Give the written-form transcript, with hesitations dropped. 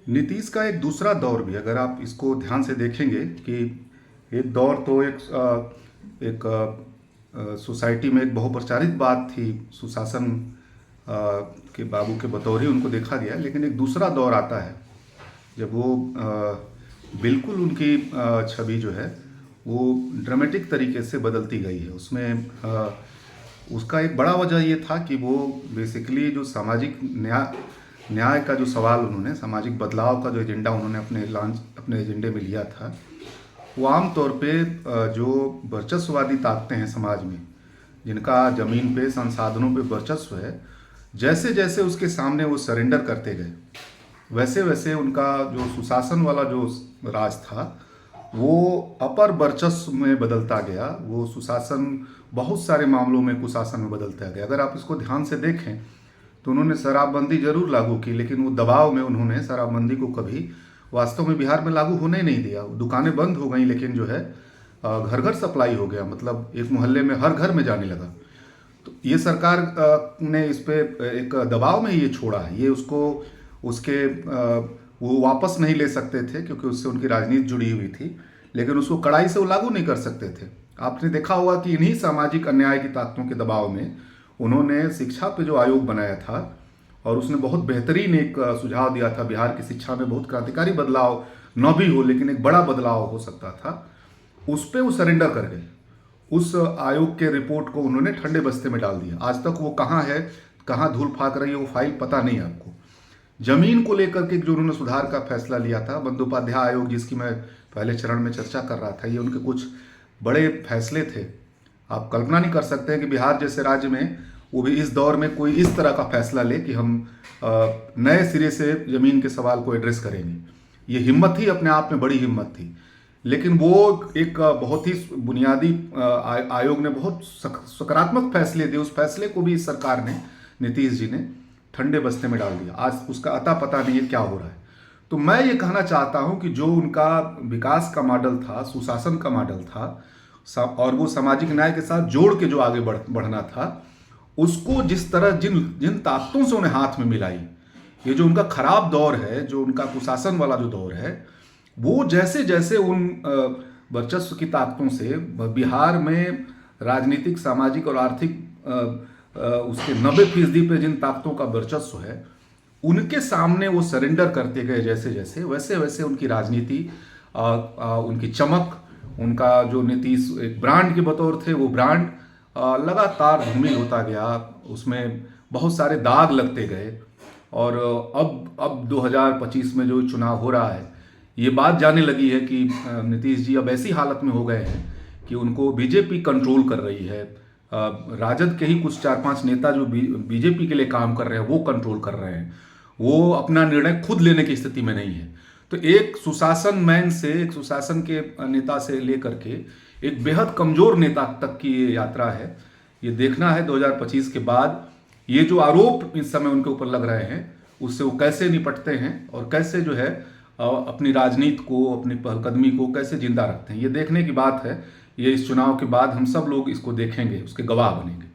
नीतीश का एक दूसरा दौर भी, अगर आप इसको ध्यान से देखेंगे कि एक दौर तो एक सोसाइटी में एक बहुप्रचारित बात थी, सुशासन के बाबू के बतौर ही उनको देखा गया। लेकिन एक दूसरा दौर आता है जब वो बिल्कुल उनकी छवि जो है वो ड्रामेटिक तरीके से बदलती गई है। उसमें उसका एक बड़ा वजह ये था कि वो बेसिकली जो सामाजिक न्याय का जो सवाल उन्होंने, सामाजिक बदलाव का जो एजेंडा उन्होंने अपने एजेंडे में लिया था, वो आम तौर पे जो वर्चस्ववादी ताकतें हैं समाज में, जिनका ज़मीन पे संसाधनों पे वर्चस्व है, जैसे जैसे उसके सामने वो सरेंडर करते गए, वैसे वैसे उनका जो सुशासन वाला जो राज था वो अपर वर्चस्व में बदलता गया। वो सुशासन बहुत सारे मामलों में कुशासन में बदलता गया। अगर आप इसको ध्यान से देखें तो उन्होंने शराबबंदी जरूर लागू की, लेकिन वो दबाव में उन्होंने शराबबंदी को कभी वास्तव में बिहार में लागू होने ही नहीं दिया। दुकानें बंद हो गई, लेकिन जो है घर घर सप्लाई हो गया, मतलब एक मोहल्ले में हर घर में जाने लगा। तो ये सरकार ने इस पे एक दबाव में ही ये छोड़ा है। ये उसको उसके वो वापस नहीं ले सकते थे क्योंकि उससे उनकी राजनीति जुड़ी हुई थी, लेकिन उसको कड़ाई से वो लागू नहीं कर सकते थे। आपने देखा होगा कि इन्हीं सामाजिक अन्याय की ताकतों के दबाव में उन्होंने शिक्षा पे जो आयोग बनाया था, और उसने बहुत बेहतरीन एक सुझाव दिया था, बिहार की शिक्षा में बहुत क्रांतिकारी बदलाव न भी हो लेकिन एक बड़ा बदलाव हो सकता था। उस पर वो सरेंडर कर गए। उस आयोग के रिपोर्ट को उन्होंने ठंडे बस्ते में डाल दिया। आज तक वो कहाँ है, कहाँ धूल फाक रही है वो फाइल पता नहीं है आपको। जमीन को लेकर के जो उन्होंने सुधार का फैसला लिया था, बंदोपाध्याय आयोग जिसकी मैं पहले चरण में चर्चा कर रहा था, ये उनके कुछ बड़े फैसले थे। आप कल्पना नहीं कर सकते हैं कि बिहार जैसे राज्य में वो भी इस दौर में कोई इस तरह का फैसला ले कि हम नए सिरे से जमीन के सवाल को एड्रेस करेंगे। ये हिम्मत ही अपने आप में बड़ी हिम्मत थी। लेकिन वो एक बहुत ही बुनियादी आयोग ने बहुत सकारात्मक फैसले दिए। उस फैसले को भी इस सरकार ने, नीतीश जी ने ठंडे बस्ते में डाल दिया। आज उसका अता पता नहीं है क्या हो रहा है। तो मैं ये कहना चाहता हूं कि जो उनका विकास का मॉडल था, सुशासन का मॉडल था, और वो सामाजिक न्याय के साथ जोड़ के जो आगे बढ़ना था, उसको जिस तरह जिन जिन ताकतों से उन्हें हाथ में मिलाई, ये जो उनका खराब दौर है, जो उनका कुशासन वाला जो दौर है, वो जैसे जैसे उन वर्चस्व की ताकतों से बिहार में राजनीतिक, सामाजिक और आर्थिक उसके 90% पे जिन ताकतों का वर्चस्व है, उनके सामने वो सरेंडर करते गए जैसे जैसे, वैसे वैसे उनकी राजनीति, उनकी चमक, उनका जो नीतीश एक ब्रांड के बतौर थे, वो ब्रांड लगातार धूमिल होता गया। उसमें बहुत सारे दाग लगते गए। और अब 2025 में जो चुनाव हो रहा है, ये बात जाने लगी है कि नीतीश जी अब ऐसी हालत में हो गए हैं कि उनको बीजेपी कंट्रोल कर रही है। राजद के ही कुछ 4-5 नेता जो बीजेपी के लिए काम कर रहे हैं वो कंट्रोल कर रहे हैं। वो अपना निर्णय खुद लेने की स्थिति में नहीं है। तो एक सुशासन मैन से, एक सुशासन के नेता से लेकर के एक बेहद कमजोर नेता तक की ये यात्रा है। ये देखना है 2025 के बाद ये जो आरोप इस समय उनके ऊपर लग रहे हैं, उससे वो कैसे निपटते हैं और कैसे जो है अपनी राजनीति को, अपनी पहलकदमी को कैसे जिंदा रखते हैं। ये देखने की बात है। ये इस चुनाव के बाद हम सब लोग इसको देखेंगे, उसके गवाह बनेंगे।